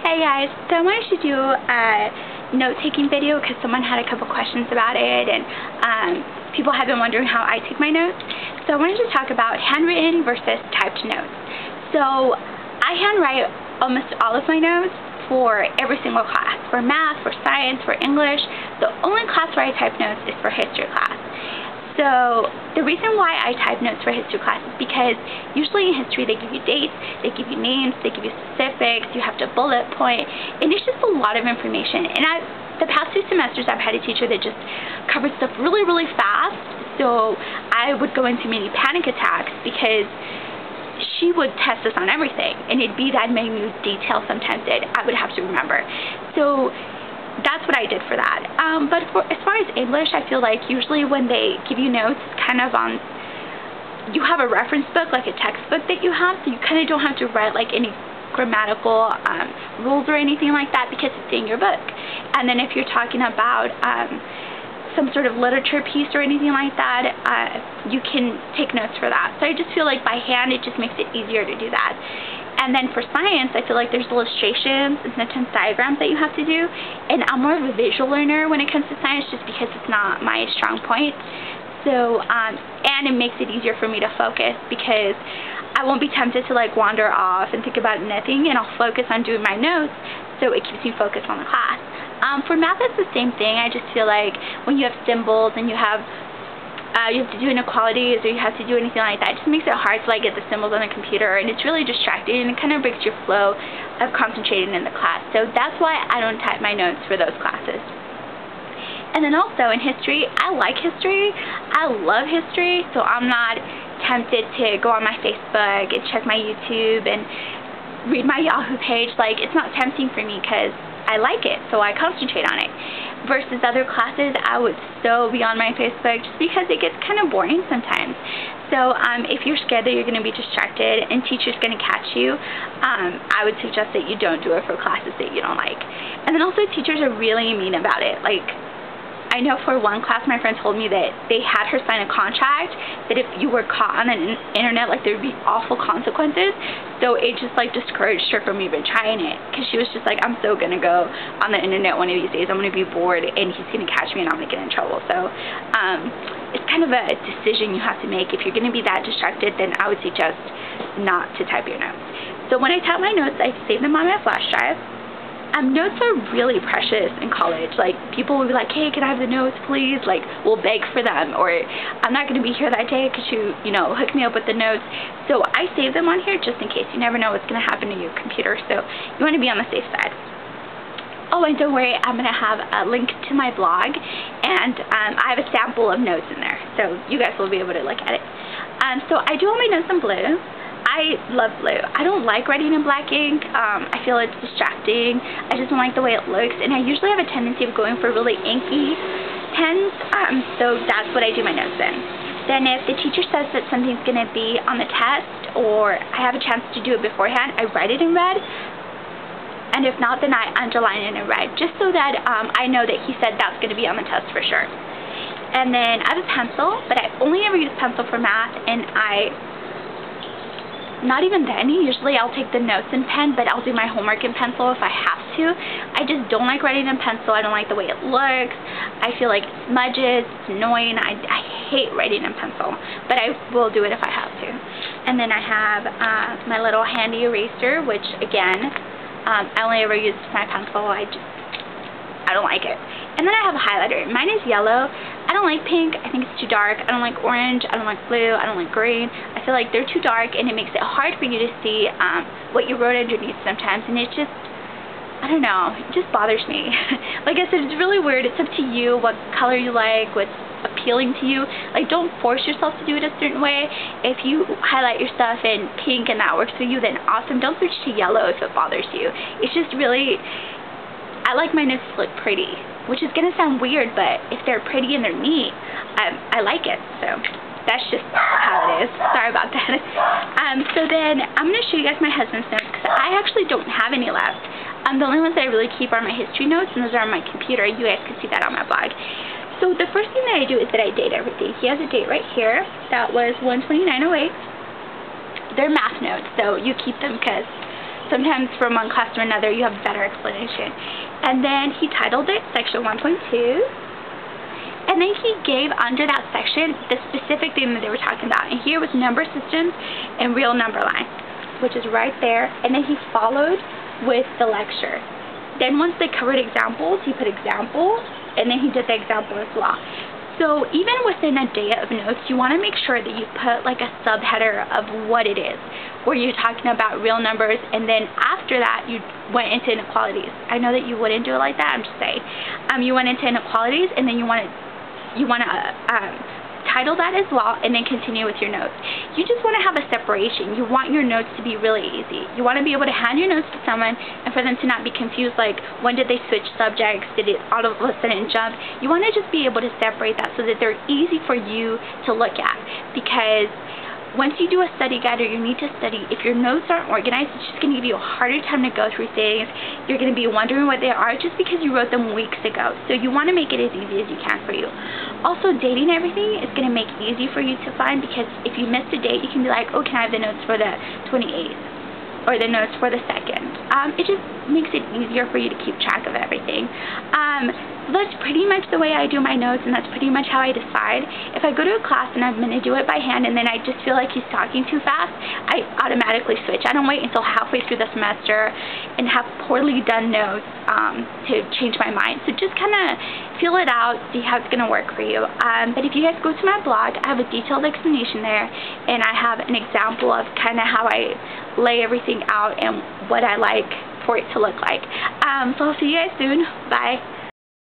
Hey guys, so I wanted to do a note-taking video because someone had a couple questions about it, and people have been wondering how I take my notes. So I wanted to talk about handwritten versus typed notes. So I handwrite almost all of my notes for every single class. For math, for science, for English. The only class where I type notes is for history class. So the reason why I type notes for history class is because usually in history they give you dates, they give you names, they give you specifics, you have to bullet point, and it's just a lot of information. And the past 2 semesters I've had a teacher that just covered stuff really, really fast, so I would go into many panic attacks because she would test us on everything, and it'd be that minute detail sometimes that I would have to remember. So that's what I did for that. But as far as English, I feel like usually when they give you notes, kind of on, you have a reference book, like a textbook that you have, so you kind of don't have to write like any grammatical rules or anything like that because it's in your book. And then if you're talking about some sort of literature piece or anything like that, you can take notes for that. So I just feel like by hand it just makes it easier to do that. And then for science, I feel like there's illustrations and sometimes diagrams that you have to do, and I'm more of a visual learner when it comes to science just because it's not my strong point. So, and it makes it easier for me to focus because I won't be tempted to like wander off and think about nothing, and I'll focus on doing my notes, so it keeps me focused on the class. For math, it's the same thing. I just feel like when you have symbols and you have to do inequalities or you have to do anything like that, it just makes it hard to like get the symbols on the computer, and it's really distracting, and it kind of breaks your flow of concentrating in the class. So that's why I don't type my notes for those classes. And then also in history, I like history. I love history, so I'm not tempted to go on my Facebook and check my YouTube and read my Yahoo page. Like, it's not tempting for me because I like it, so I concentrate on it. Versus other classes, I would so be on my Facebook just because it gets kind of boring sometimes. So if you're scared that you're going to be distracted and teacher's going to catch you, I would suggest that you don't do it for classes that you don't like. And then also teachers are really mean about it. Like, I know for one class, my friend told me that they had her sign a contract that if you were caught on the internet, like, there would be awful consequences. So it just like discouraged her from even trying it, because she was just like, I'm so gonna go on the internet one of these days. I'm gonna be bored, and he's gonna catch me, and I'm gonna get in trouble. So it's kind of a decision you have to make. If you're gonna be that distracted, then I would suggest not to type your notes. So when I type my notes, I save them on my flash drive. Notes are really precious in college. Like, people will be like, hey, can I have the notes, please? Like, we'll beg for them. Or, I'm not going to be here that day. Could you know, hook me up with the notes? So I save them on here just in case. You never know what's going to happen to your computer. So you want to be on the safe side. Oh, and don't worry, I'm going to have a link to my blog, and I have a sample of notes in there. So you guys will be able to look at it. So I do all my notes in blue. I love blue. I don't like writing in black ink. I feel it's distracting. I just don't like the way it looks, and I usually have a tendency of going for really inky pens, so that's what I do my notes in. Then if the teacher says that something's going to be on the test, or I have a chance to do it beforehand, I write it in red, and if not, then I underline it in red, just so that I know that he said that's going to be on the test for sure. And then I have a pencil, but I only ever use pencil for math, and not even then, usually I'll take the notes in pen, but I'll do my homework in pencil if I have to. I just don't like writing in pencil. I don't like the way it looks. I feel like it smudges, it's annoying. I hate writing in pencil, but I will do it if I have to. And then I have my little handy eraser, which again, I only ever use my pencil. I don't like it. And then I have a highlighter. Mine is yellow. I don't like pink. I think it's too dark. I don't like orange. I don't like blue. I don't like green. I feel like they're too dark, and it makes it hard for you to see what you wrote underneath sometimes. And it just, I don't know, it just bothers me. Like I said, it's really weird. It's up to you what color you like, what's appealing to you. Like, don't force yourself to do it a certain way. If you highlight your stuff in pink and that works for you, then awesome. Don't switch to yellow if it bothers you. It's just really, I like my notes to look pretty, which is going to sound weird, but if they're pretty and they're neat, I like it. So that's just how it is. Sorry about that. So then I'm going to show you guys my husband's notes, because I actually don't have any left. The only ones that I really keep are my history notes, and those are on my computer. You guys can see that on my blog. So the first thing that I do is that I date everything. He has a date right here. That was 1/29/08. They're math notes, so you keep them because sometimes from one class to another you have better explanation. And then he titled it Section 1.2. And then he gave under that section the specific thing that they were talking about. And here was number systems and real number lines, which is right there. And then he followed with the lecture. Then once they covered examples, he put example, and then he did the example as well. So even within a day of notes, you want to make sure that you put like a subheader of what it is, where you're talking about real numbers, and then after that you went into inequalities. I know that you wouldn't do it like that, I'm just saying. You went into inequalities, and then you want to title that as well, and then continue with your notes. You just want to have a separation. You want your notes to be really easy. You want to be able to hand your notes to someone and for them to not be confused, like when did they switch subjects, did it all of a sudden jump. You want to just be able to separate that so that they're easy for you to look at, because once you do a study guide or you need to study, if your notes aren't organized, it's just going to give you a harder time to go through things. You're going to be wondering what they are just because you wrote them weeks ago. So you want to make it as easy as you can for you. Also, dating everything is going to make it easy for you to find, because if you missed a date, you can be like, oh, can I have the notes for the 28th? Or the notes for the 2nd. It just makes it easier for you to keep track of everything. That's pretty much the way I do my notes, and that's pretty much how I decide. If I go to a class and I'm going to do it by hand and then I just feel like he's talking too fast, I automatically switch. I don't wait until halfway through the semester and have poorly done notes to change my mind. So just kind of feel it out, see how it's going to work for you. But if you guys go to my blog, I have a detailed explanation there, and I have an example of kind of how I lay everything out and what I like for it to look like. So I'll see you guys soon. Bye.